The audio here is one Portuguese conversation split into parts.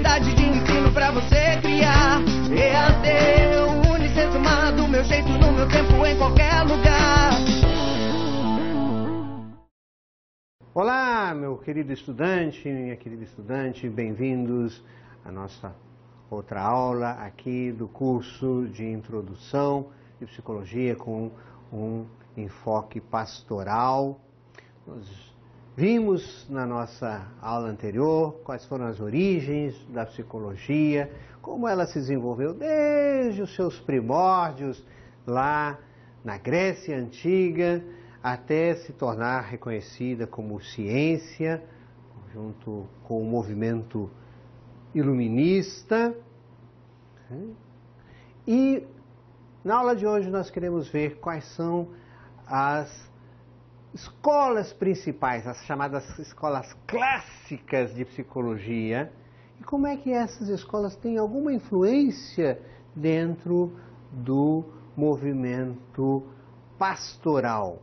unidade de ensino pra você criar. EAD, Unicentro, do meu jeito, no meu tempo, em qualquer lugar. Olá, meu querido estudante, minha querida estudante, bem-vindos à nossa outra aula aqui do curso de Introdução de Psicologia com um enfoque pastoral. Nós vimos na nossa aula anterior quais foram as origens da psicologia, como ela se desenvolveu desde os seus primórdios lá na Grécia Antiga, até se tornar reconhecida como ciência, junto com o movimento iluminista. E na aula de hoje nós queremos ver quais são as escolas principais, as chamadas escolas clássicas de psicologia, e como é que essas escolas têm alguma influência dentro do movimento pastoral.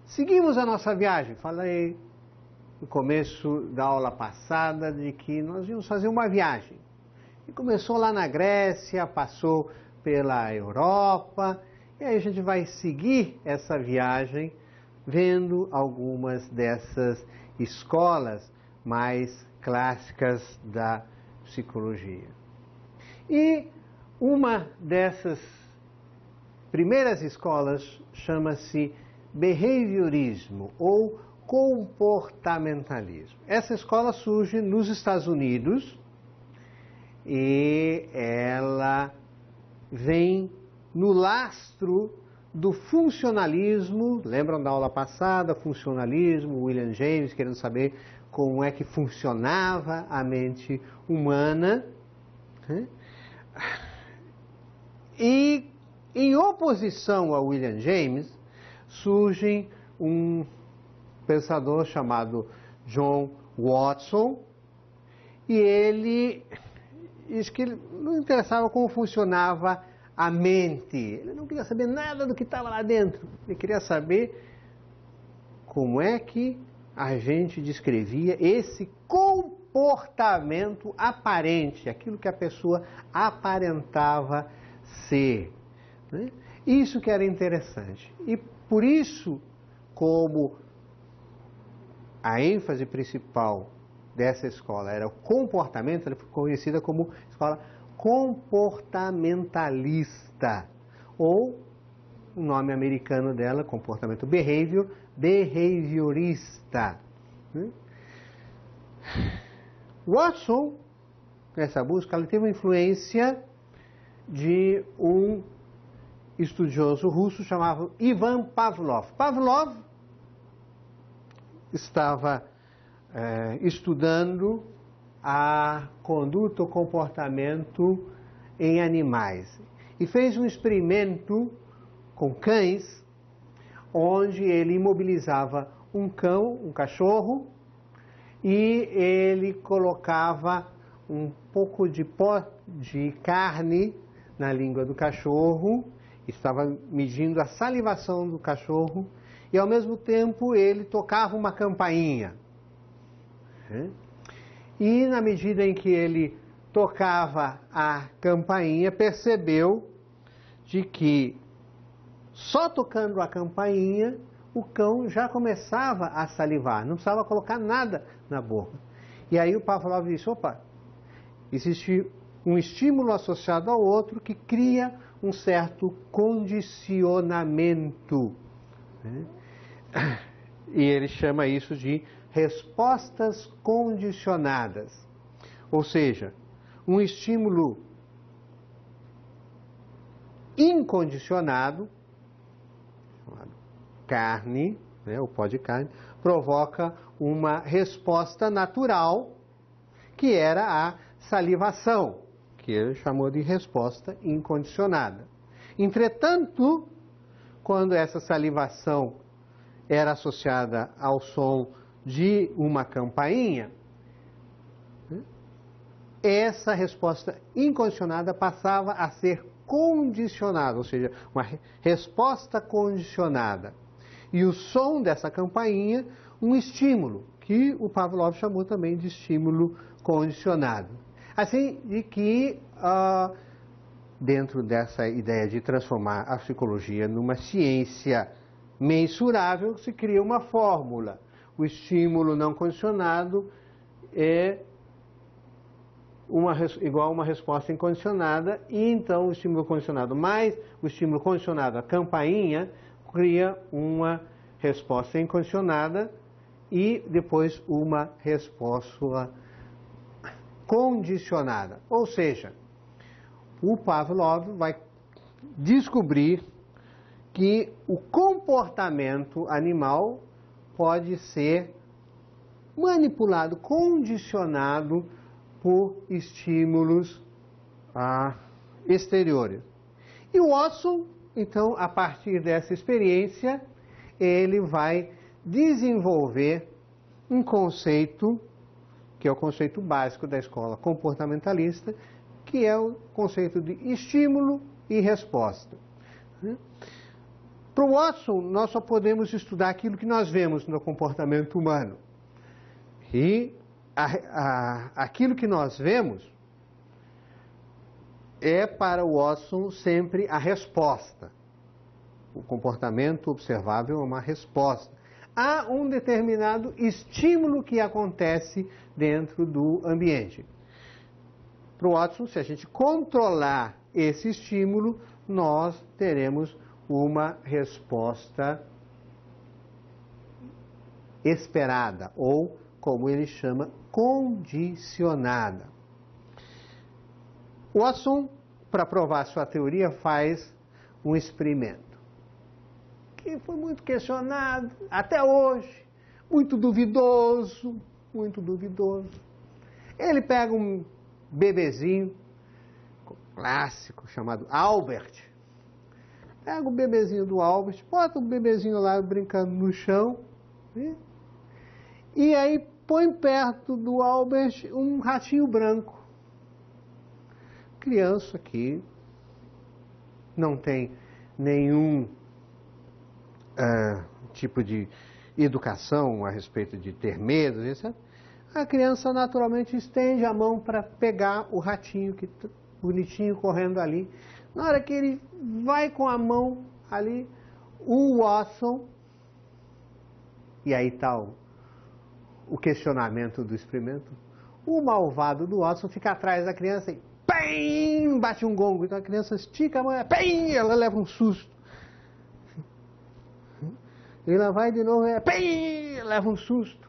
Seguimos a nossa viagem. Falei no começo da aula passada de que nós íamos fazer uma viagem. E começou lá na Grécia, passou pela Europa, e aí a gente vai seguir essa viagem vendo algumas dessas escolas mais clássicas da psicologia. E uma dessas primeiras escolas chama-se behaviorismo ou comportamentalismo. Essa escola surge nos Estados Unidos e ela vem no lastro do funcionalismo. Lembram da aula passada? Funcionalismo, William James querendo saber como é que funcionava a mente humana. E em oposição a William James, surge um pensador chamado John Watson, e ele diz que ele não interessava como funcionava a mente, ele não queria saber nada do que estava lá dentro, ele queria saber como é que a gente descrevia esse comportamento aparente, aquilo que a pessoa aparentava ser. Isso que era interessante. E por isso, como a ênfase principal dessa escola era o comportamento, ela foi conhecida como escola comportamentalista, ou o nome americano dela, comportamento behaviorista. Watson, nessa busca, ela teve uma influência de um estudioso russo chamado Ivan Pavlov. Pavlov estava estudando a conduta ou comportamento em animais e fez um experimento com cães, onde ele imobilizava um cão, um cachorro, e ele colocava um pouco de pó de carne na língua do cachorro, estava medindo a salivação do cachorro, e ao mesmo tempo ele tocava uma campainha. E na medida em que ele tocava a campainha, percebeu de que só tocando a campainha o cão já começava a salivar, não precisava colocar nada na boca. E aí o Pavlov disse, opa, existe um estímulo associado ao outro que cria um certo condicionamento. E ele chama isso de respostas condicionadas. Ou seja, um estímulo incondicionado, chamado carne, o pó de carne, provoca uma resposta natural, que era a salivação, que ele chamou de resposta incondicionada. Entretanto, quando essa salivação era associada ao som de uma campainha, essa resposta incondicionada passava a ser condicionada, ou seja, uma resposta condicionada. E o som dessa campainha, um estímulo, que o Pavlov chamou também de estímulo condicionado. Assim, de que, dentro dessa ideia de transformar a psicologia numa ciência mensurável, se cria uma fórmula. O estímulo não condicionado é igual a uma resposta incondicionada, e então o estímulo condicionado mais o estímulo condicionado, a campainha, cria uma resposta incondicionada e depois uma resposta condicionada. Ou seja, o Pavlov vai descobrir que o comportamento animal pode ser manipulado, condicionado por estímulos exteriores. E o Watson, então, a partir dessa experiência, ele vai desenvolver um conceito, que é o conceito básico da escola comportamentalista, que é o conceito de estímulo e resposta. Para o Watson, nós só podemos estudar aquilo que nós vemos no comportamento humano. E aquilo que nós vemos é para o Watson sempre a resposta. O comportamento observável é uma resposta. Há um determinado estímulo que acontece dentro do ambiente. Para o Watson, se a gente controlar esse estímulo, nós teremos uma resposta esperada, ou, como ele chama, condicionada. Watson, para provar sua teoria, faz um experimento que foi muito questionado até hoje, muito duvidoso, muito duvidoso. Ele pega um bebezinho clássico chamado Albert, pega o bebezinho do Albert, bota o bebezinho lá brincando no chão, né? E aí põe perto do Albert um ratinho branco. Criança que não tem nenhum tipo de educação a respeito de ter medo, etc. A criança naturalmente estende a mão para pegar o ratinho que bonitinho correndo ali. Na hora que ele vai com a mão ali, o Watson, e aí está o questionamento do experimento, o malvado do Watson fica atrás da criança e pim, bate um gongo. Então a criança estica a mão e pim, ela leva um susto. E ela vai de novo e pim, leva um susto.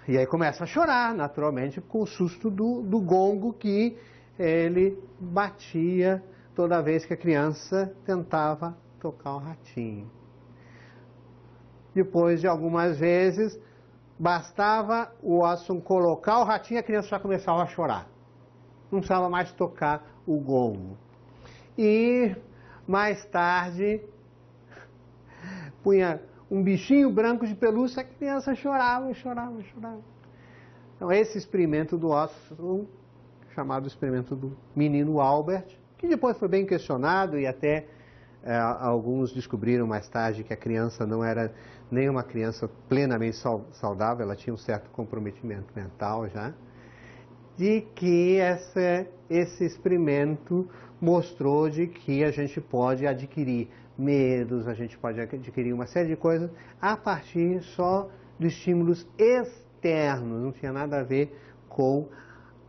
E aí começa a chorar, naturalmente, com o susto do gongo que ele batia toda vez que a criança tentava tocar o ratinho. Depois de algumas vezes, bastava o Watson colocar o ratinho e a criança já começava a chorar. Não precisava mais tocar o gongo. E mais tarde, punha um bichinho branco de pelúcia, a criança chorava, chorava, chorava. Então esse experimento do Watson, chamado experimento do menino Albert, que depois foi bem questionado e até alguns descobriram mais tarde que a criança não era nem uma criança plenamente saudável, ela tinha um certo comprometimento mental já, de que esse experimento mostrou de que a gente pode adquirir medos, a gente pode adquirir uma série de coisas a partir só de estímulos externos, não tinha nada a ver com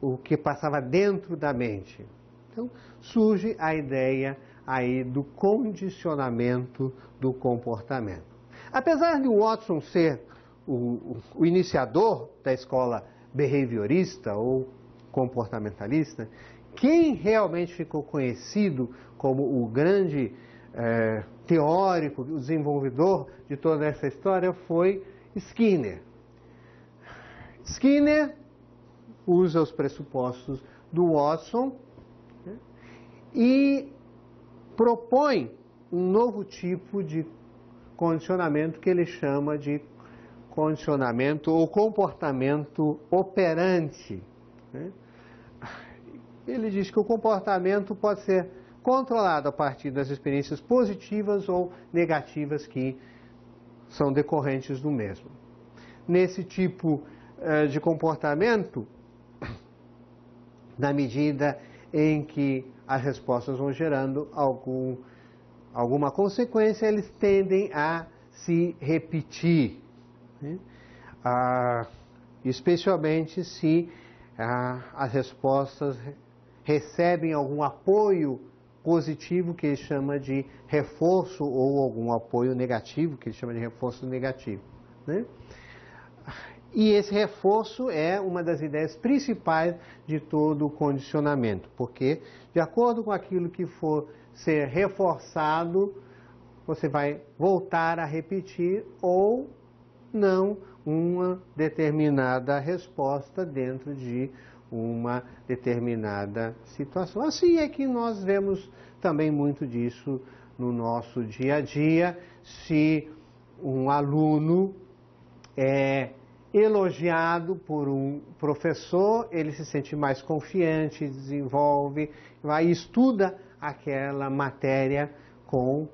o que passava dentro da mente. Então, surge a ideia aí do condicionamento do comportamento. Apesar de Watson ser o iniciador da escola behaviorista ou comportamentalista, quem realmente ficou conhecido como o grande teórico, o desenvolvedor de toda essa história foi Skinner. Skinner usa os pressupostos do Watson, né, e propõe um novo tipo de condicionamento que ele chama de condicionamento ou comportamento operante, né? Ele diz que o comportamento pode ser controlado a partir das experiências positivas ou negativas que são decorrentes do mesmo. Nesse tipo de comportamento, na medida em que as respostas vão gerando alguma consequência, eles tendem a se repetir, né? Especialmente se as respostas recebem algum apoio positivo, que ele chama de reforço, ou algum apoio negativo, que ele chama de reforço negativo, né? E esse reforço é uma das ideias principais de todo o condicionamento, porque, de acordo com aquilo que for ser reforçado, você vai voltar a repetir ou não uma determinada resposta dentro de uma determinada situação. Assim é que nós vemos também muito disso no nosso dia a dia. Se um aluno é elogiado por um professor, ele se sente mais confiante, desenvolve, vai e estuda aquela matéria com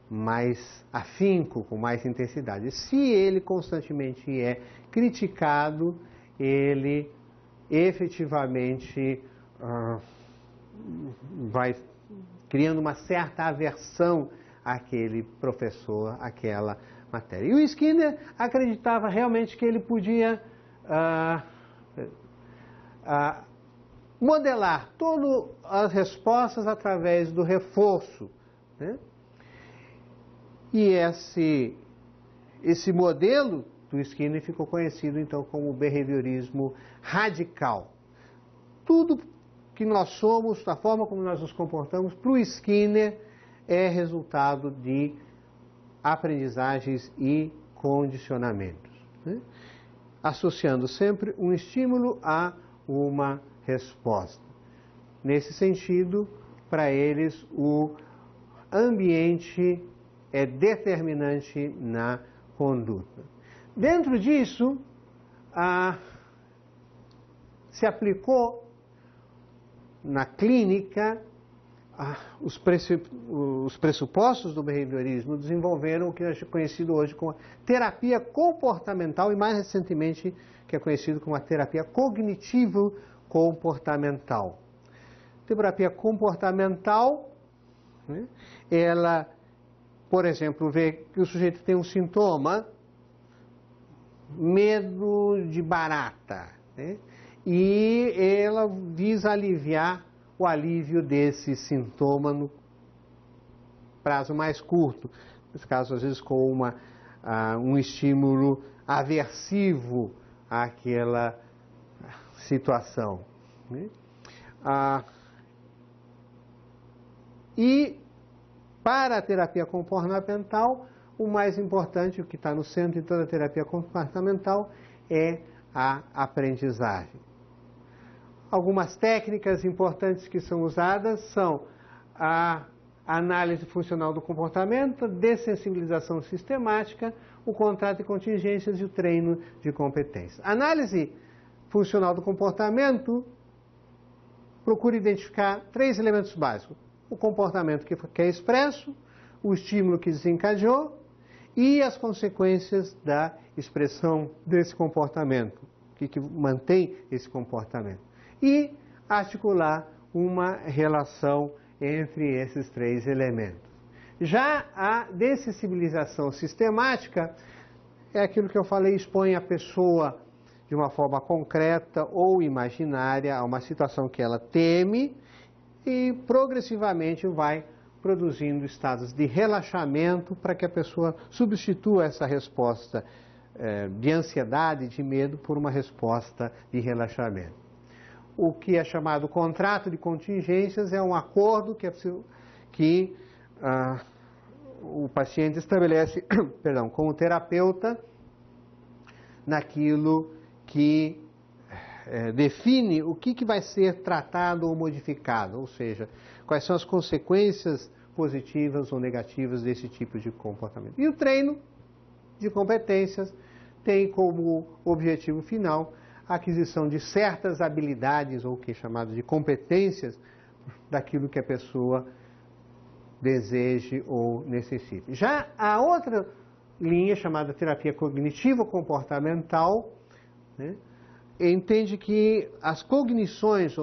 mais afinco, com mais intensidade. Se ele constantemente é criticado, ele efetivamente vai criando uma certa aversão àquele professor, àquela matéria. E o Skinner acreditava realmente que ele podia modelar todas as respostas através do reforço, né? E esse modelo do Skinner ficou conhecido então como o behaviorismo radical. Tudo que nós somos, a forma como nós nos comportamos, para o Skinner é resultado de aprendizagens e condicionamentos, né? Associando sempre um estímulo a uma resposta. Nesse sentido, para eles, o ambiente é determinante na conduta. Dentro disso, se aplicou na clínica os pressupostos do behaviorismo, desenvolveram o que é conhecido hoje como terapia comportamental e, mais recentemente, que é conhecido como a terapia cognitivo-comportamental. Terapia comportamental, né, ela, por exemplo, vê que o sujeito tem um sintoma, medo de barata, né, e ela visa aliviar o alívio desse sintoma no prazo mais curto, nesse caso, às vezes, com um estímulo aversivo àquela situação, né? E para a terapia comportamental, o mais importante, o que está no centro de toda a terapia comportamental, é a aprendizagem. Algumas técnicas importantes que são usadas são a análise funcional do comportamento, a dessensibilização sistemática, o contrato de contingências e o treino de competências. A análise funcional do comportamento procura identificar 3 elementos básicos: o comportamento que é expresso, o estímulo que desencadeou e as consequências da expressão desse comportamento, que mantém esse comportamento. E articular uma relação entre esses 3 elementos. Já a dessensibilização sistemática é aquilo que eu falei, expõe a pessoa de uma forma concreta ou imaginária a uma situação que ela teme e progressivamente vai produzindo estados de relaxamento para que a pessoa substitua essa resposta de ansiedade, de medo, por uma resposta de relaxamento. O que é chamado contrato de contingências é um acordo que o paciente estabelece com o terapeuta naquilo que define o que vai ser tratado ou modificado, ou seja, quais são as consequências positivas ou negativas desse tipo de comportamento. E o treino de competências tem como objetivo final a aquisição de certas habilidades, ou o que é chamado de competências, daquilo que a pessoa deseje ou necessite. Já a outra linha, chamada terapia cognitivo-comportamental, né, entende que as cognições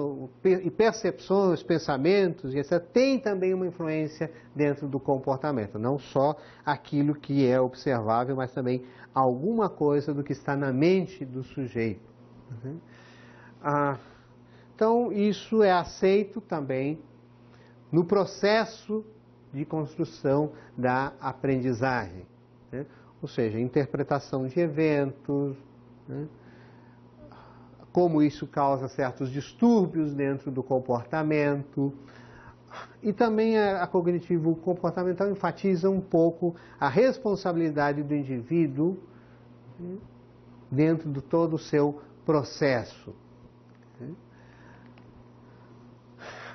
e percepções, pensamentos, etc., têm também uma influência dentro do comportamento. Não só aquilo que é observável, mas também alguma coisa do que está na mente do sujeito. Então, isso é aceito também no processo de construção da aprendizagem, né? Ou seja, interpretação de eventos, né? Como isso causa certos distúrbios dentro do comportamento. E também a cognitivo comportamental enfatiza um pouco a responsabilidade do indivíduo, né, dentro de todo o seu processo.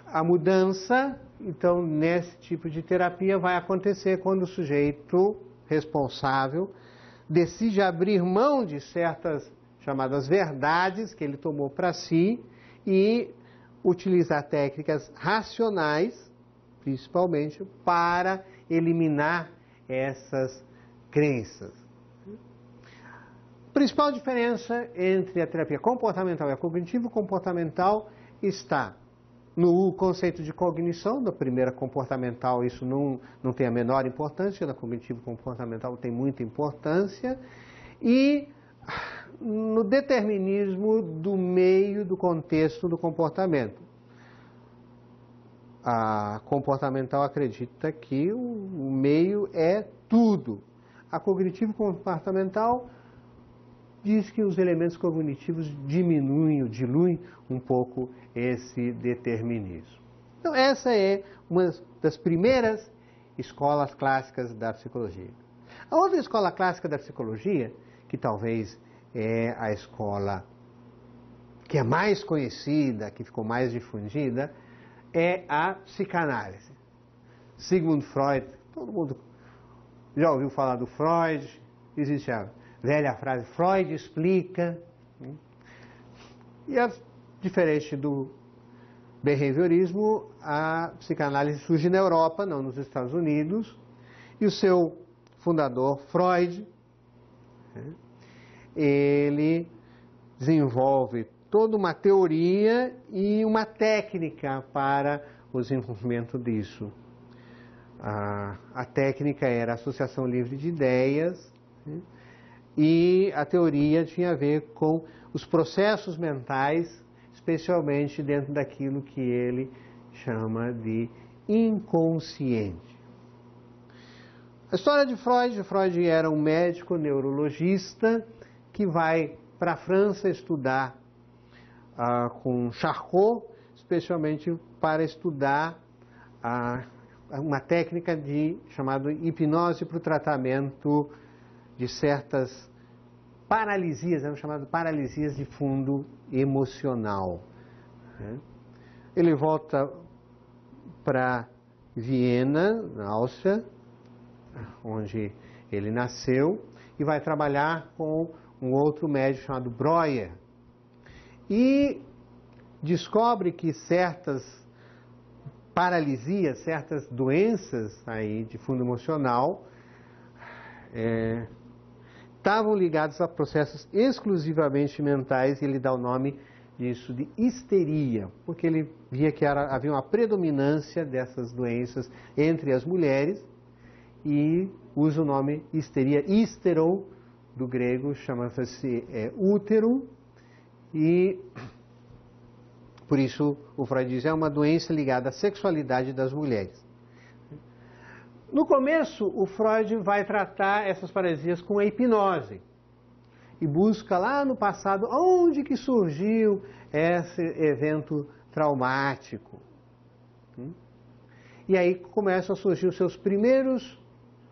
A mudança, então, nesse tipo de terapia vai acontecer quando o sujeito responsável decide abrir mão de certas chamadas verdades que ele tomou para si e utilizar técnicas racionais, principalmente, para eliminar essas crenças. A principal diferença entre a terapia comportamental e a cognitivo-comportamental está no conceito de cognição. Da primeira comportamental isso não tem a menor importância, da cognitivo-comportamental tem muita importância, e no determinismo do meio, do contexto do comportamento. A comportamental acredita que o meio é tudo. A cognitivo-comportamental diz que os elementos cognitivos diluem um pouco esse determinismo. Então, essa é uma das primeiras escolas clássicas da psicologia. A outra escola clássica da psicologia, que talvez é a escola que é mais conhecida, que ficou mais difundida, é a psicanálise. Sigmund Freud, todo mundo já ouviu falar do Freud, existe a velha frase, Freud explica. E diferente do behaviorismo, a psicanálise surge na Europa, não nos Estados Unidos, e o seu fundador, Freud, ele desenvolve toda uma teoria e uma técnica para o desenvolvimento disso. A técnica era a associação livre de ideias, né? E a teoria tinha a ver com os processos mentais, especialmente dentro daquilo que ele chama de inconsciente. A história de Freud era um médico neurologista que vai para a França estudar com Charcot, especialmente para estudar uma técnica chamada hipnose para o tratamento de certas paralisias, eram chamadas paralisias de fundo emocional. Ele volta para Viena, na Áustria, onde ele nasceu, e vai trabalhar com um outro médico chamado Breuer. E descobre que certas paralisias, certas doenças aí de fundo emocional estavam ligados a processos exclusivamente mentais, e ele dá o nome disso de histeria, porque ele via que havia uma predominância dessas doenças entre as mulheres, e usa o nome histeria, histero, do grego, chama-se útero, e por isso o Freud diz, é uma doença ligada à sexualidade das mulheres. No começo, o Freud vai tratar essas paralisias com a hipnose e busca lá no passado onde que surgiu esse evento traumático. E aí começam a surgir os seus primeiros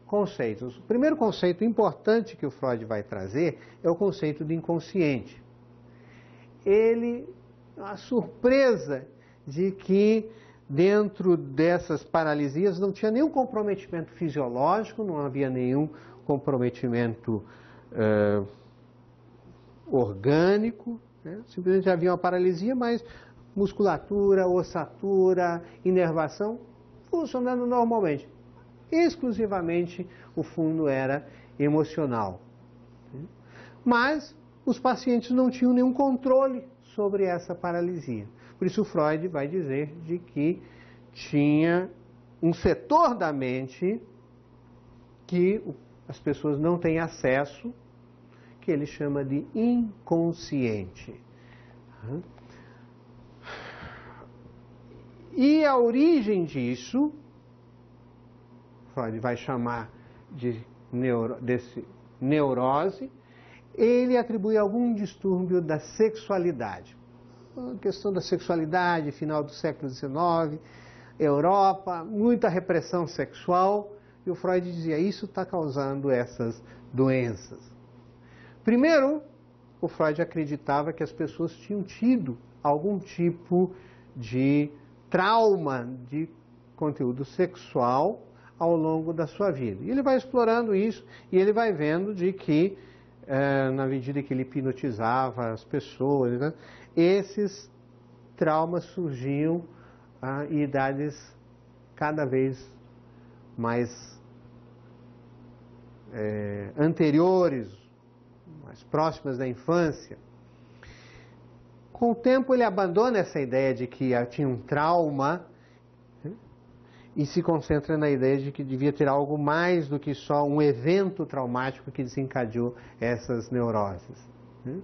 conceitos. O primeiro conceito importante que o Freud vai trazer é o conceito de inconsciente. A surpresa de que dentro dessas paralisias não tinha nenhum comprometimento fisiológico, não havia nenhum comprometimento orgânico, né? Simplesmente havia uma paralisia, mas musculatura, ossatura, inervação funcionando normalmente. Exclusivamente o fundo era emocional. Mas os pacientes não tinham nenhum controle sobre essa paralisia. Por isso Freud vai dizer de que tinha um setor da mente que as pessoas não têm acesso, que ele chama de inconsciente. E a origem disso, Freud vai chamar de neurose, ele atribui algum distúrbio da sexualidade. A questão da sexualidade, final do século XIX, Europa, muita repressão sexual, e o Freud dizia, isso está causando essas doenças. Primeiro, o Freud acreditava que as pessoas tinham tido algum tipo de trauma de conteúdo sexual ao longo da sua vida. E ele vai explorando isso e ele vai vendo de que, na medida que ele hipnotizava as pessoas, né, esses traumas surgiam em idades cada vez mais anteriores, mais próximas da infância. Com o tempo ele abandona essa ideia de que tinha um trauma, né, e se concentra na ideia de que devia ter algo mais do que só um evento traumático que desencadeou essas neuroses, né?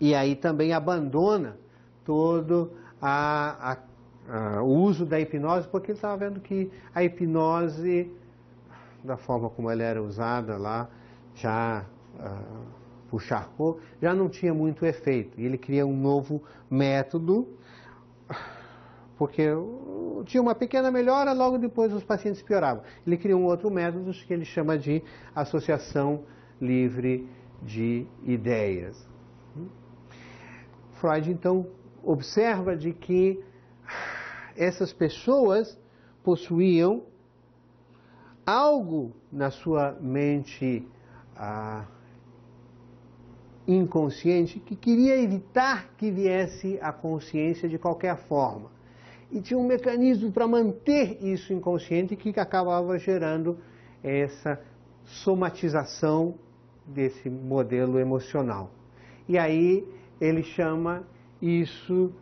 E aí também abandona todo o uso da hipnose, porque ele estava vendo que a hipnose, da forma como ela era usada lá, já por Charcot, já não tinha muito efeito. E ele cria um novo método, porque tinha uma pequena melhora, logo depois os pacientes pioravam. Ele cria um outro método que ele chama de associação livre de ideias. Freud, então, observa de que essas pessoas possuíam algo na sua mente inconsciente que queria evitar que viesse à consciência de qualquer forma. E tinha um mecanismo para manter isso inconsciente que acabava gerando essa somatização desse modelo emocional. E aí ele chama isso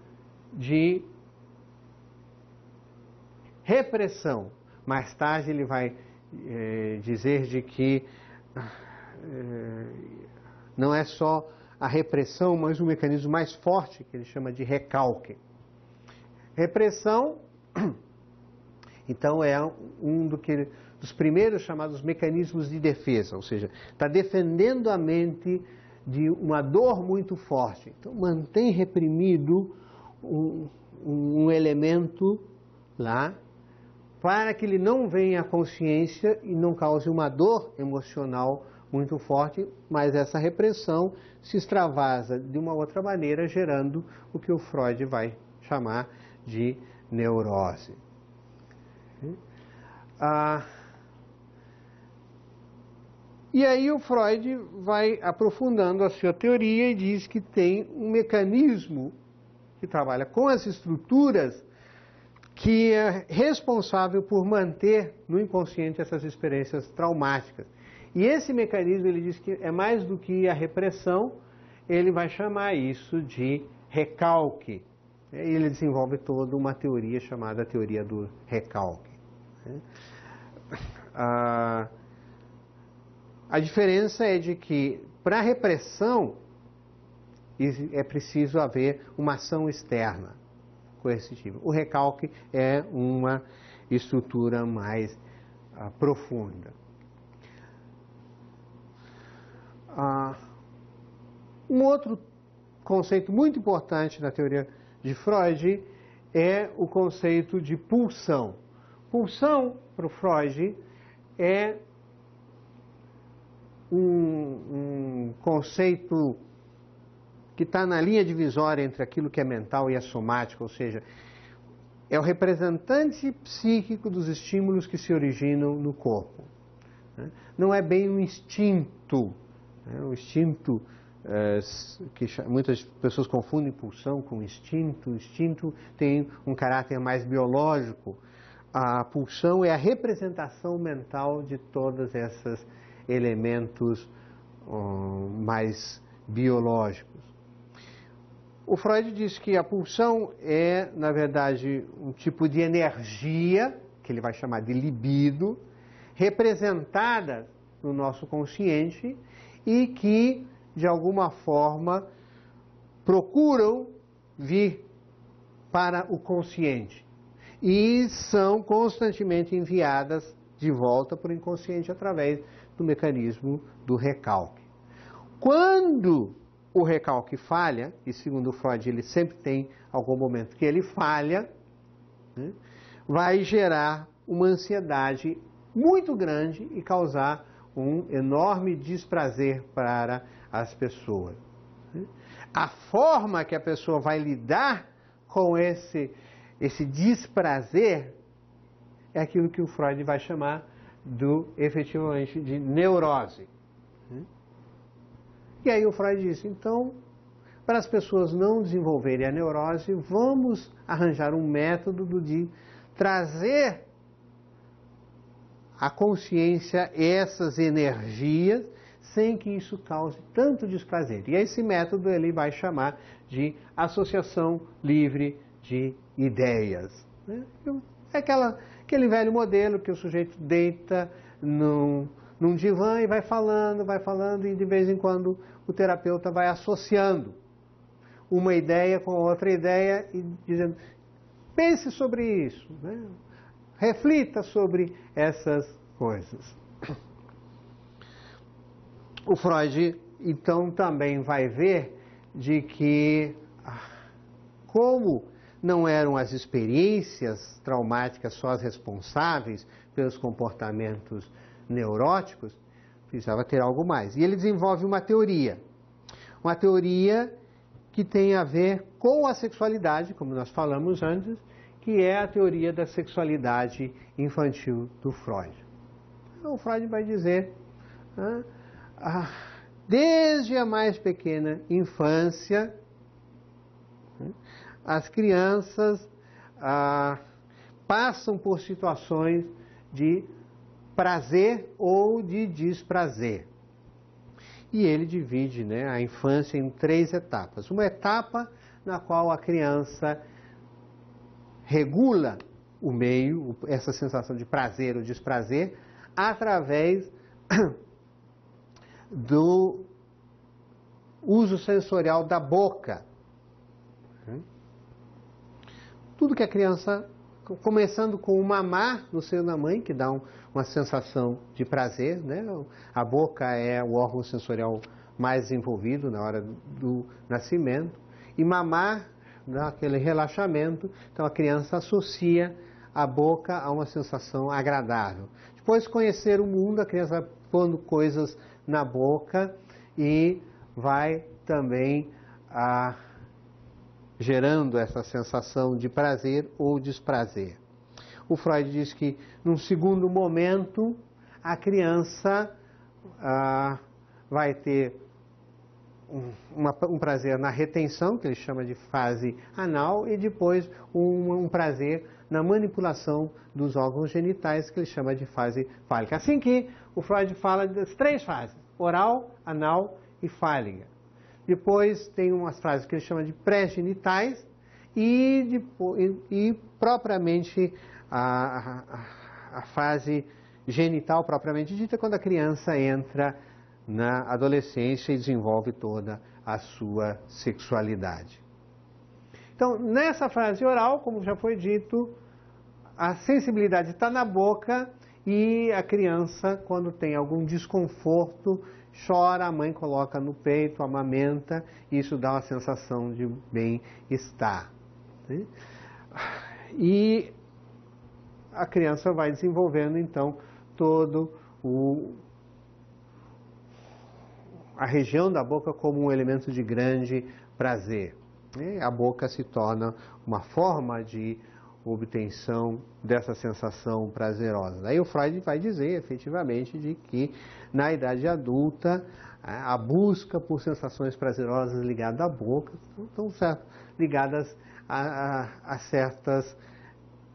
de repressão. Mais tarde ele vai dizer de que não é só a repressão, mas um mecanismo mais forte que ele chama de recalque. Repressão, então, é um dos primeiros chamados mecanismos de defesa, ou seja, está defendendo a mente de uma dor muito forte. Então, mantém reprimido um elemento lá, para que ele não venha à consciência e não cause uma dor emocional muito forte, mas essa repressão se extravasa de uma outra maneira, gerando o que o Freud vai chamar de neurose. E aí o Freud vai aprofundando a sua teoria e diz que tem um mecanismo que trabalha com as estruturas que é responsável por manter no inconsciente essas experiências traumáticas. E esse mecanismo, ele diz que é mais do que a repressão, ele vai chamar isso de recalque. E ele desenvolve toda uma teoria chamada teoria do recalque. A diferença é de que, para a repressão, é preciso haver uma ação externa coercitiva. O recalque é uma estrutura mais profunda. Um outro conceito muito importante na teoria de Freud é o conceito de pulsão. Pulsão, para o Freud, é um conceito que está na linha divisória entre aquilo que é mental e é somático, ou seja, é o representante psíquico dos estímulos que se originam no corpo. Não é bem um instinto. O instinto, que muitas pessoas confundem pulsão com instinto. O instinto tem um caráter mais biológico. A pulsão é a representação mental de todos esses elementos mais biológicos. O Freud diz que a pulsão é, na verdade, um tipo de energia, que ele vai chamar de libido, representada no nosso consciente e que, de alguma forma, procuram vir para o consciente e são constantemente enviadas de volta para o inconsciente através do mecanismo do recalque. Quando o recalque falha, e segundo o Freud ele sempre tem algum momento que ele falha, né, vai gerar uma ansiedade muito grande e causar um enorme desprazer para as pessoas. A forma que a pessoa vai lidar com esse desprazer é aquilo que o Freud vai chamar efetivamente de neurose. E aí o Freud disse, então, para as pessoas não desenvolverem a neurose, vamos arranjar um método de trazer à consciência essas energias sem que isso cause tanto desprazer. E esse método ele vai chamar de associação livre de ideias. É aquele velho modelo que o sujeito deita num divã e vai falando, e de vez em quando o terapeuta vai associando uma ideia com outra ideia e dizendo, pense sobre isso, né? Reflita sobre essas coisas. O Freud, então, também vai ver de que, como não eram as experiências traumáticas só as responsáveis pelos comportamentos neuróticos, precisava ter algo mais. E ele desenvolve uma teoria que tem a ver com a sexualidade, como nós falamos antes, que é a teoria da sexualidade infantil do Freud. Então, o Freud vai dizer, desde a mais pequena infância, as crianças passam por situações de prazer ou de desprazer. E ele divide, né, a infância em 3 etapas. Uma etapa na qual a criança regula o meio, essa sensação de prazer ou desprazer, através do uso sensorial da boca. Tudo que a criança, começando com o mamar no seio da mãe, que dá uma sensação de prazer, né? A boca é o órgão sensorial mais desenvolvido na hora do nascimento, e mamar dá aquele relaxamento, então a criança associa a boca a uma sensação agradável. Depois, conhecer o mundo, a criança vai pondo coisas na boca e vai também gerando essa sensação de prazer ou desprazer. O Freud diz que, num segundo momento, a criança vai ter um prazer na retenção, que ele chama de fase anal, e depois um prazer na manipulação dos órgãos genitais, que ele chama de fase fálica. Assim que o Freud fala das 3 fases, oral, anal e fálica. Depois tem umas frases que ele chama de pré-genitais e propriamente a fase genital propriamente dita, quando a criança entra na adolescência e desenvolve toda a sua sexualidade. Então, nessa fase oral, como já foi dito, a sensibilidade está na boca e a criança, quando tem algum desconforto, chora, a mãe coloca no peito, amamenta, e isso dá uma sensação de bem-estar. E a criança vai desenvolvendo, então, todo a região da boca como um elemento de grande prazer. A boca se torna uma forma de obtenção dessa sensação prazerosa. Aí o Freud vai dizer, efetivamente, de que na idade adulta a busca por sensações prazerosas ligadas à boca estão ligadas a certas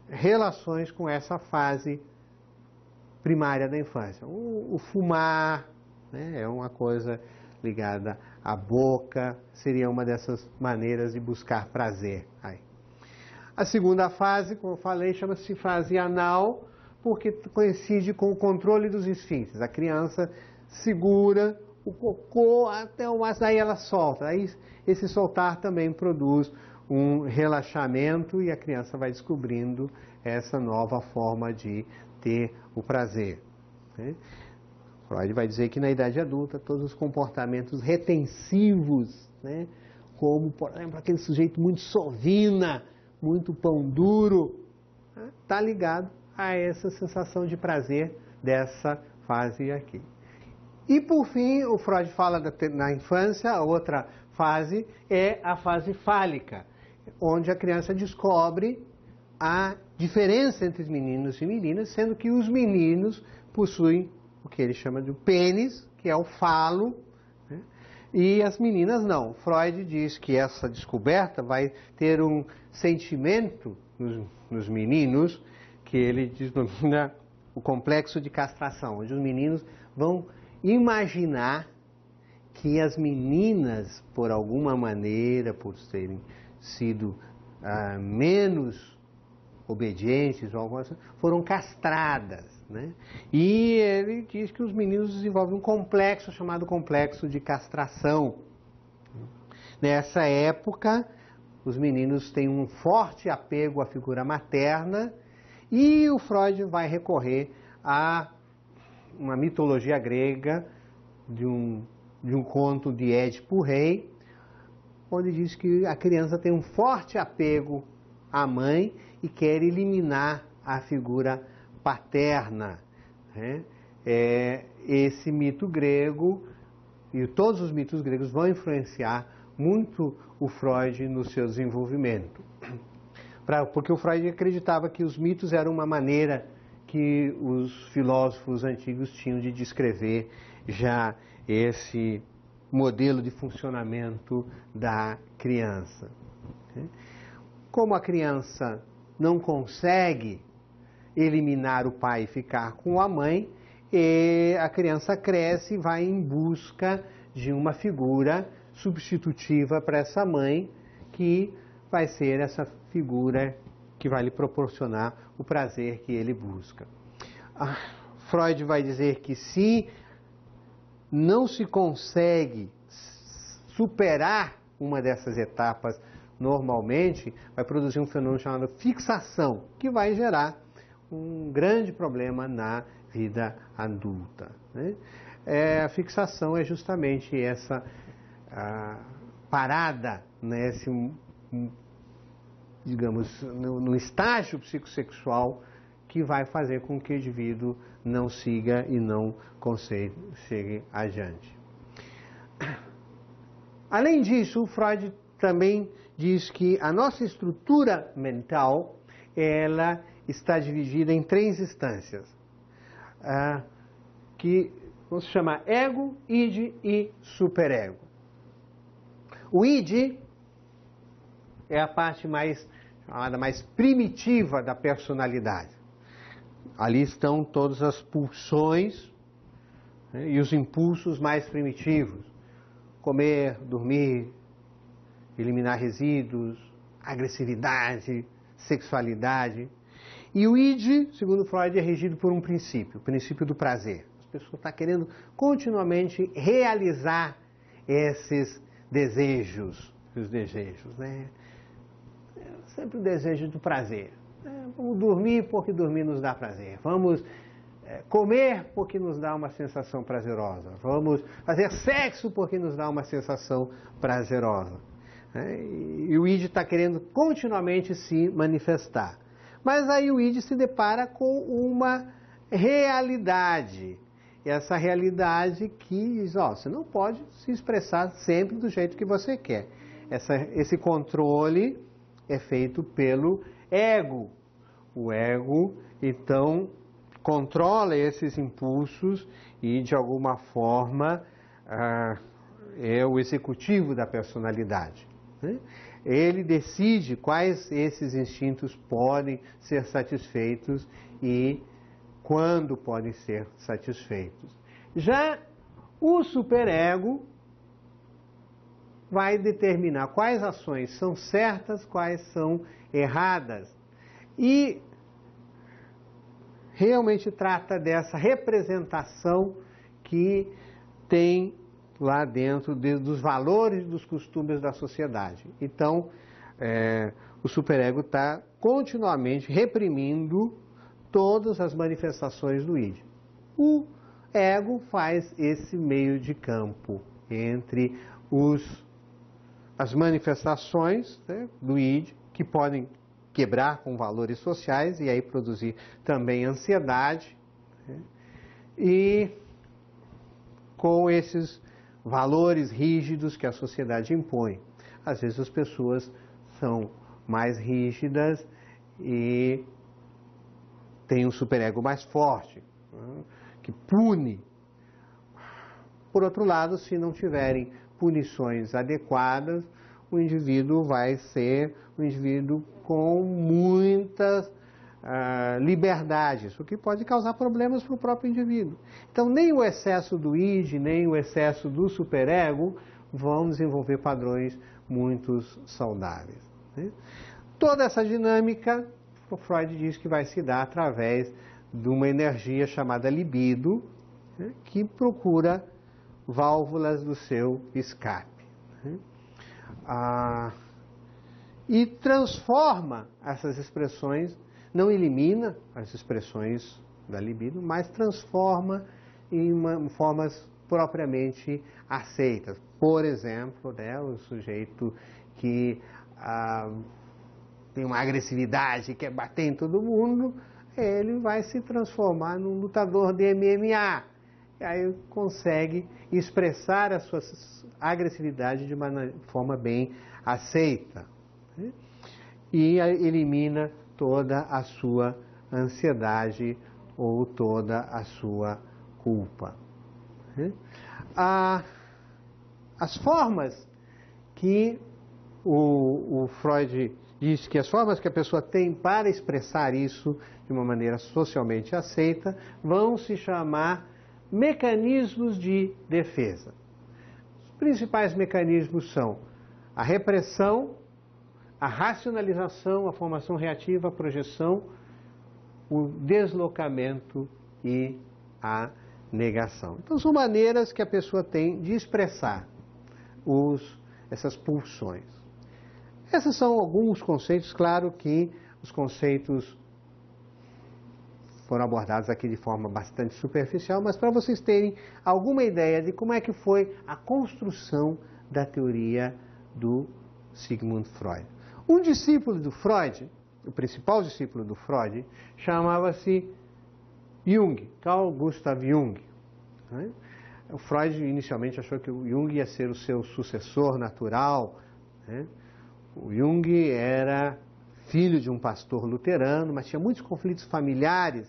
relações com essa fase primária da infância. O fumar, né? É uma coisa ligada à boca, seria uma dessas maneiras de buscar prazer. Aí. A segunda fase, como eu falei, chama-se fase anal, porque coincide com o controle dos esfíncteres. A criança segura o cocô até o máximo, aí ela solta. Aí esse soltar também produz um relaxamento e a criança vai descobrindo essa nova forma de ter o prazer, né? Freud vai dizer que na idade adulta todos os comportamentos retensivos, né, como, por exemplo, aquele sujeito muito sovina, muito pão duro, está ligado a essa sensação de prazer dessa fase aqui. E por fim, o Freud fala na infância, a outra fase é a fase fálica, onde a criança descobre a diferença entre meninos e meninas, sendo que os meninos possuem o que ele chama de pênis, que é o falo, né? E as meninas não. Freud diz que essa descoberta vai ter um sentimento nos meninos, que ele denomina o complexo de castração, onde os meninos vão imaginar que as meninas, por alguma maneira, por terem sido menos obedientes, foram castradas, né? E ele diz que os meninos desenvolvem um complexo chamado complexo de castração. Nessa época, os meninos têm um forte apego à figura materna e o Freud vai recorrer a uma mitologia grega de um conto de Édipo Rei, onde diz que a criança tem um forte apego à mãe e quer eliminar a figura paterna, né? Esse mito grego, e todos os mitos gregos vão influenciar muito o Freud no seu desenvolvimento. Porque o Freud acreditava que os mitos eram uma maneira que os filósofos antigos tinham de descrever já esse modelo de funcionamento da criança. Como a criança não consegue eliminar o pai e ficar com a mãe, e a criança cresce e vai em busca de uma figura substitutiva para essa mãe, que vai ser essa figura que vai lhe proporcionar o prazer que ele busca. Freud vai dizer que se não se consegue superar uma dessas etapas normalmente, vai produzir um fenômeno chamado fixação, que vai gerar um grande problema na vida adulta, né? A fixação é justamente essa parada, né, digamos, no estágio psicossexual que vai fazer com que o indivíduo não siga e não chegue adiante. Além disso, Freud também diz que a nossa estrutura mental, ela está dividida em 3 instâncias, que vamos chamar ego, id e superego. O id é a parte chamada mais primitiva da personalidade. Ali estão todas as pulsões, né, e os impulsos mais primitivos. Comer, dormir, eliminar resíduos, agressividade, sexualidade. E o id, segundo Freud, é regido por um princípio, o princípio do prazer. As pessoas estão querendo continuamente realizar esses desejos, né? Sempre o desejo do prazer. Vamos dormir porque dormir nos dá prazer. Vamos comer porque nos dá uma sensação prazerosa. Vamos fazer sexo porque nos dá uma sensação prazerosa. E o id está querendo continuamente se manifestar. Mas aí o id se depara com uma realidade. E essa realidade que diz, você não pode se expressar sempre do jeito que você quer. Esse controle é feito pelo ego. O ego, então, controla esses impulsos e, de alguma forma, é o executivo da personalidade, né? Ele decide quais esses instintos podem ser satisfeitos e quando podem ser satisfeitos. Já O superego vai determinar quais ações são certas, quais são erradas. E realmente trata dessa representação que tem lá dentro dos valores e dos costumes da sociedade. Então, o superego está continuamente reprimindo todas as manifestações do id. O ego faz esse meio de campo entre as manifestações, né, do id, que podem quebrar com valores sociais e aí produzir também ansiedade, né, e com esses valores rígidos que a sociedade impõe. Às vezes as pessoas são mais rígidas e têm um superego mais forte, né, que pune. Por outro lado, se não tiverem punições adequadas, o indivíduo vai ser um indivíduo com muitas liberdades, o que pode causar problemas para o próprio indivíduo. Então, nem o excesso do id, nem o excesso do superego vão desenvolver padrões muito saudáveis, né? Toda essa dinâmica, o Freud diz que vai se dar através de uma energia chamada libido, né, que procura válvulas do seu escape, né? E transforma essas expressões, não elimina as expressões da libido, mas transforma em formas propriamente aceitas. Por exemplo, né, o sujeito que tem uma agressividade, quer bater em todo mundo, ele vai se transformar num lutador de MMA. E aí consegue expressar a sua agressividade de uma forma bem aceita, né? E elimina toda a sua ansiedade ou toda a sua culpa, né? As formas que o Freud diz que as formas que a pessoa tem para expressar isso de uma maneira socialmente aceita vão se chamar mecanismos de defesa. Os principais mecanismos são a repressão, a racionalização, a formação reativa, a projeção, o deslocamento e a negação. Então, são maneiras que a pessoa tem de expressar essas pulsões. Esses são alguns conceitos, claro que os conceitos foram abordados aqui de forma bastante superficial, mas para vocês terem alguma ideia de como é que foi a construção da teoria do Sigmund Freud. Um discípulo do Freud, o principal discípulo do Freud, chamava-se Jung, Carl Gustav Jung, né? O Freud inicialmente achou que o Jung ia ser o seu sucessor natural, né? O Jung era filho de um pastor luterano, mas tinha muitos conflitos familiares.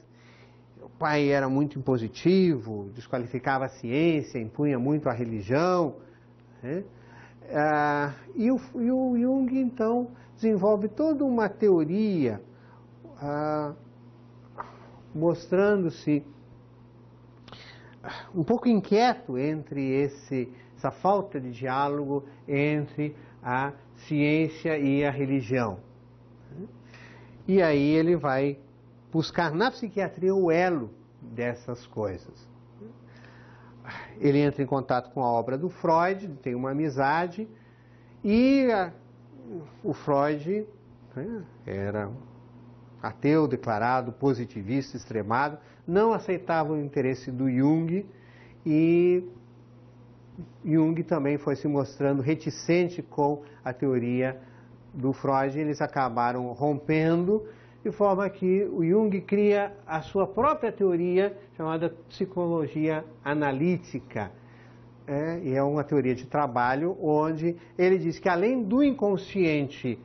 O pai era muito impositivo, desqualificava a ciência, impunha muito a religião, né? E o Jung, então, desenvolve toda uma teoria mostrando-se um pouco inquieto entre essa falta de diálogo entre a ciência e a religião. E aí ele vai buscar na psiquiatria o elo dessas coisas. Ele entra em contato com a obra do Freud, tem uma amizade, e o Freud, né, era ateu declarado, positivista extremado, não aceitava o interesse do Jung, e Jung também foi se mostrando reticente com a teoria do Freud, e eles acabaram rompendo, de forma que o Jung cria a sua própria teoria, chamada psicologia analítica. E é uma teoria de trabalho onde ele diz que além do inconsciente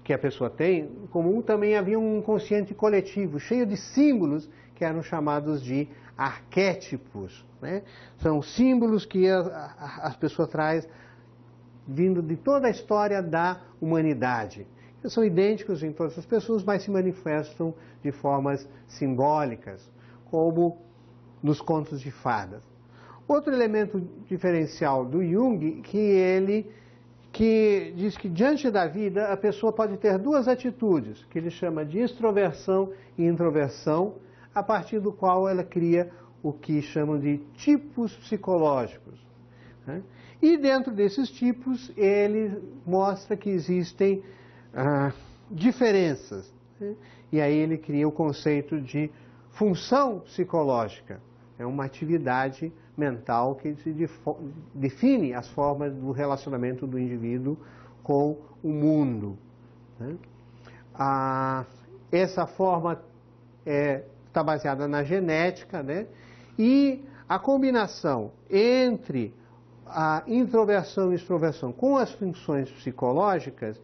que a pessoa tem, em comum também havia um inconsciente coletivo, cheio de símbolos que eram chamados de arquétipos, né? São símbolos que as pessoas trazem vindo de toda a história da humanidade. Eles são idênticos em todas as pessoas, mas se manifestam de formas simbólicas, como nos contos de fadas. Outro elemento diferencial do Jung, que diz que diante da vida a pessoa pode ter duas atitudes, que ele chama de extroversão e introversão, a partir do qual ela cria o que chamam de tipos psicológicos, né? E dentro desses tipos ele mostra que existem diferenças, né? E aí ele cria o conceito de função psicológica. É uma atividade mental que define as formas do relacionamento do indivíduo com o mundo, né? Essa forma está baseada na genética, né? E a combinação entre a introversão e extroversão com as funções psicológicas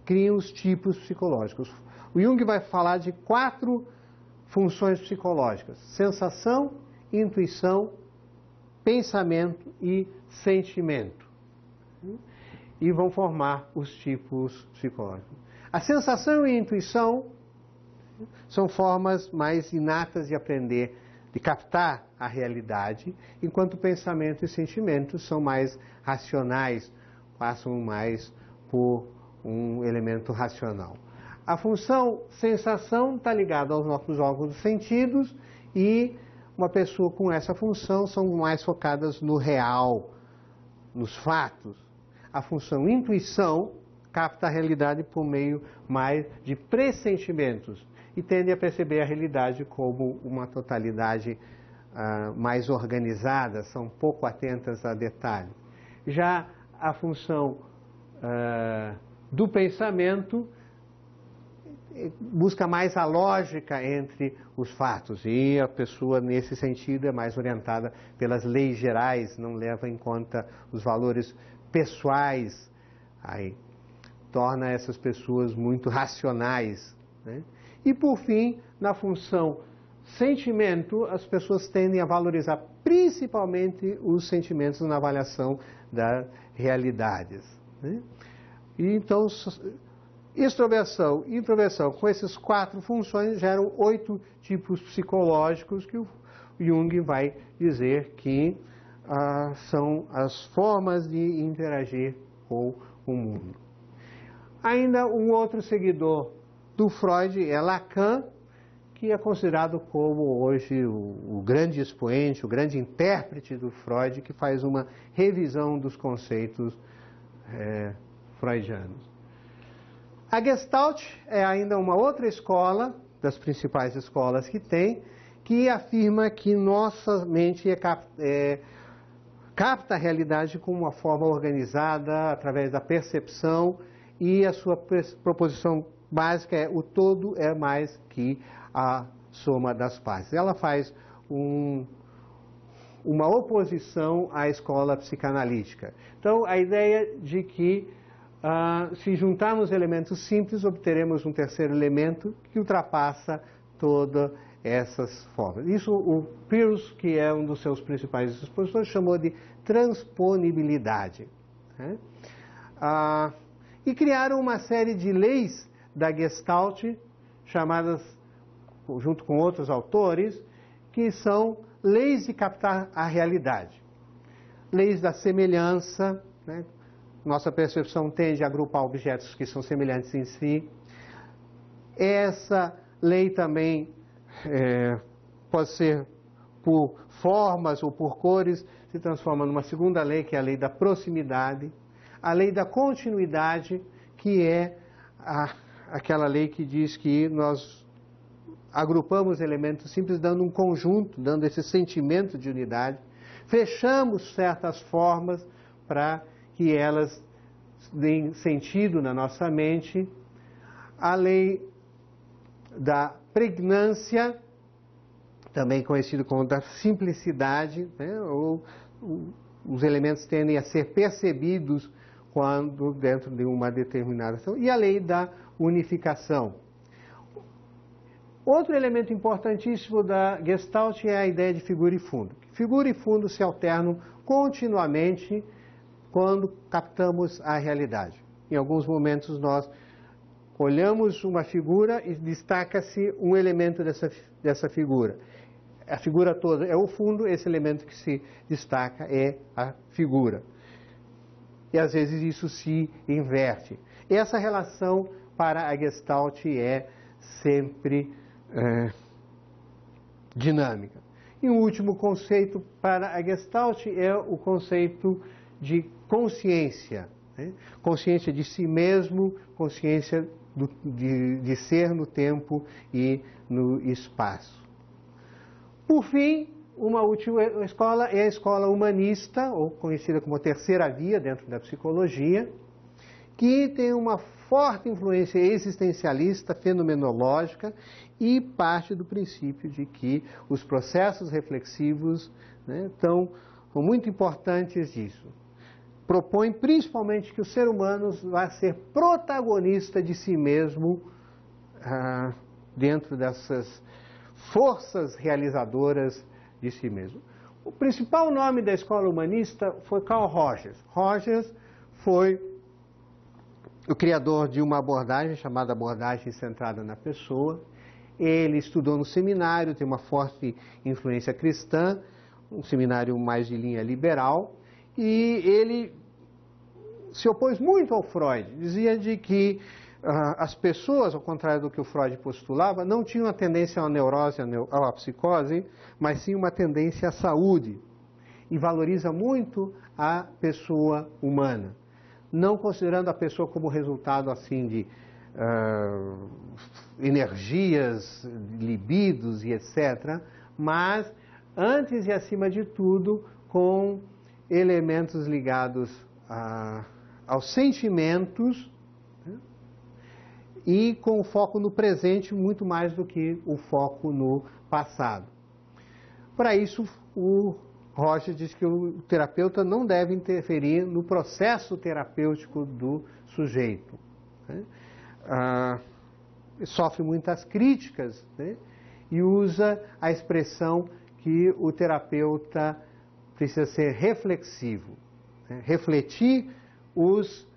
cria os tipos psicológicos. O Jung vai falar de 4 funções psicológicas: sensação, intuição, pensamento e sentimento. E vão formar os tipos psicológicos. A sensação e a intuição são formas mais inatas de aprender, de captar a realidade, enquanto pensamento e sentimento são mais racionais, passam mais por um elemento racional. A função sensação está ligada aos nossos órgãos dos sentidos, e uma pessoa com essa função são mais focadas no real, nos fatos. A função intuição capta a realidade por meio mais de pressentimentos e tende a perceber a realidade como uma totalidade mais organizada, são pouco atentas a detalhes. Já a função do pensamento busca mais a lógica entre os fatos, e a pessoa nesse sentido é mais orientada pelas leis gerais, não leva em conta os valores pessoais, aí torna essas pessoas muito racionais, né? E por fim, na função sentimento, as pessoas tendem a valorizar principalmente os sentimentos na avaliação das realidades, né? E então, extroversão e introversão, com essas 4 funções, geram 8 tipos psicológicos que o Jung vai dizer que são as formas de interagir com o mundo. Ainda um outro seguidor do Freud é Lacan, que é considerado como hoje o grande expoente, o grande intérprete do Freud, que faz uma revisão dos conceitos freudianos. A Gestalt é ainda uma outra escola, das principais escolas que tem, que afirma que nossa mente capta a realidade com uma forma organizada, através da percepção, e a sua proposição básica é: o todo é mais que a soma das partes. Ela faz uma oposição à escola psicanalítica. Então, a ideia de que se juntarmos elementos simples, obteremos um terceiro elemento que ultrapassa todas essas formas. Isso o Peirce, que é um dos seus principais expositores, chamou de transponibilidade, né? E criaram uma série de leis da Gestalt, chamadas, junto com outros autores, que são leis de captar a realidade. Leis da semelhança, né? Nossa percepção tende a agrupar objetos que são semelhantes em si. Essa lei também pode ser por formas ou por cores, se transforma numa segunda lei, que é a lei da proximidade. A lei da continuidade, que é aquela lei que diz que nós agrupamos elementos simples dando um conjunto, dando esse sentimento de unidade. Fechamos certas formas para que elas deem sentido na nossa mente. A lei da pregnância, também conhecido como da simplicidade, né? Os elementos tendem a ser percebidos quando dentro de uma determinada ação. E a lei da unificação. Outro elemento importantíssimo da Gestalt é a ideia de figura e fundo. Figura e fundo se alternam continuamente quando captamos a realidade. Em alguns momentos nós olhamos uma figura e destaca-se um elemento dessa figura. a figura toda é o fundo, esse elemento que se destaca é a figura. E às vezes isso se inverte. Essa relação para a Gestalt é sempre dinâmica. E um último conceito para a Gestalt é o conceito de consciência. Né? Consciência de si mesmo, consciência de ser no tempo e no espaço. Por fim, uma última escola é a escola humanista, ou conhecida como terceira via dentro da psicologia, que tem uma forte influência existencialista, fenomenológica, e parte do princípio de que os processos reflexivos, né, são muito importantes disso. Propõe principalmente que o ser humano vai ser protagonista de si mesmo dentro dessas forças realizadoras de si mesmo. O principal nome da escola humanista foi Carl Rogers. Rogers foi o criador de uma abordagem chamada abordagem centrada na pessoa. Ele estudou no seminário, tem uma forte influência cristã, um seminário mais de linha liberal, e ele se opôs muito ao Freud. Dizia de que as pessoas, ao contrário do que o Freud postulava, não tinham uma tendência à neurose, à psicose, mas sim uma tendência à saúde. E valoriza muito a pessoa humana, não considerando a pessoa como resultado assim de energias, libidos e etc., mas antes e acima de tudo com elementos ligados aos sentimentos, né? E com o foco no presente muito mais do que o foco no passado. Para isso, o Rogers diz que o terapeuta não deve interferir no processo terapêutico do sujeito, né? Sofre muitas críticas, né? E usa a expressão que o terapeuta precisa ser reflexivo, né? Refletir os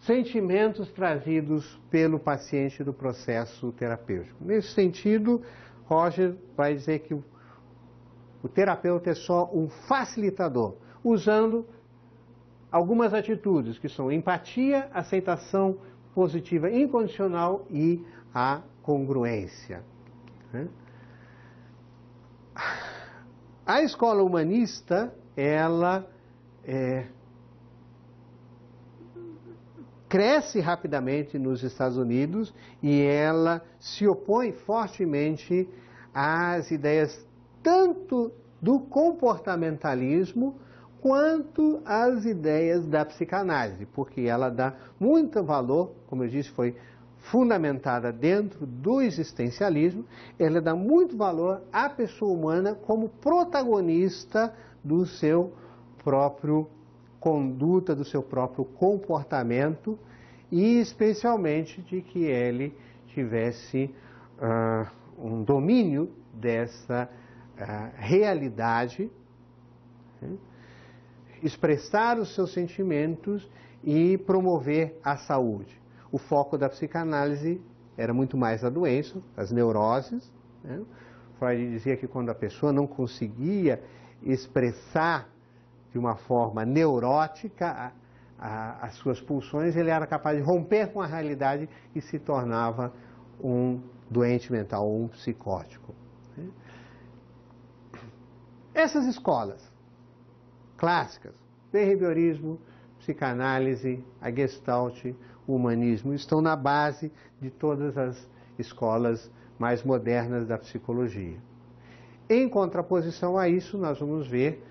sentimentos trazidos pelo paciente do processo terapêutico. Nesse sentido, Roger vai dizer que o terapeuta é só um facilitador, usando algumas atitudes que são empatia, aceitação positiva incondicional e a congruência. A escola humanista, ela cresce rapidamente nos Estados Unidos e ela se opõe fortemente às ideias tanto do comportamentalismo quanto às ideias da psicanálise, porque ela dá muito valor, como eu disse, foi fundamentada dentro do existencialismo, ela dá muito valor à pessoa humana como protagonista do seu próprio conduta, do seu próprio comportamento e especialmente de que ele tivesse um domínio dessa realidade, né? Expressar os seus sentimentos e promover a saúde. O foco da psicanálise era muito mais a doença, as neuroses, né? Freud dizia que quando a pessoa não conseguia expressar de uma forma neurótica as suas pulsões, ele era capaz de romper com a realidade e se tornava um doente mental, um psicótico. Essas escolas clássicas, behaviorismo, psicanálise, a Gestalt, o humanismo, estão na base de todas as escolas mais modernas da psicologia. Em contraposição a isso, nós vamos ver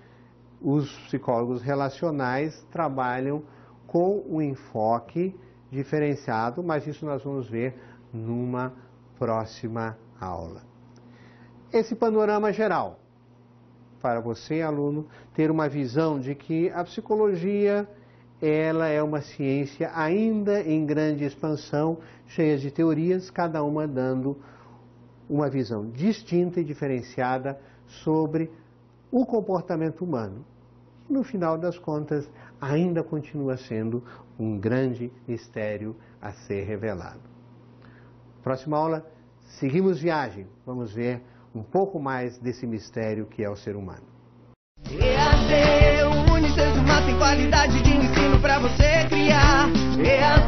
os psicólogos relacionais trabalham com um enfoque diferenciado, mas isso nós vamos ver numa próxima aula. Esse panorama geral, para você, aluno, ter uma visão de que a psicologia, ela é uma ciência ainda em grande expansão, cheia de teorias, cada uma dando uma visão distinta e diferenciada sobre o comportamento humano. No final das contas, ainda continua sendo um grande mistério a ser revelado. Próxima aula, seguimos viagem. Vamos ver um pouco mais desse mistério que é o ser humano. EAD, o Unicesumar tem qualidade de ensino pra você criar. EAD.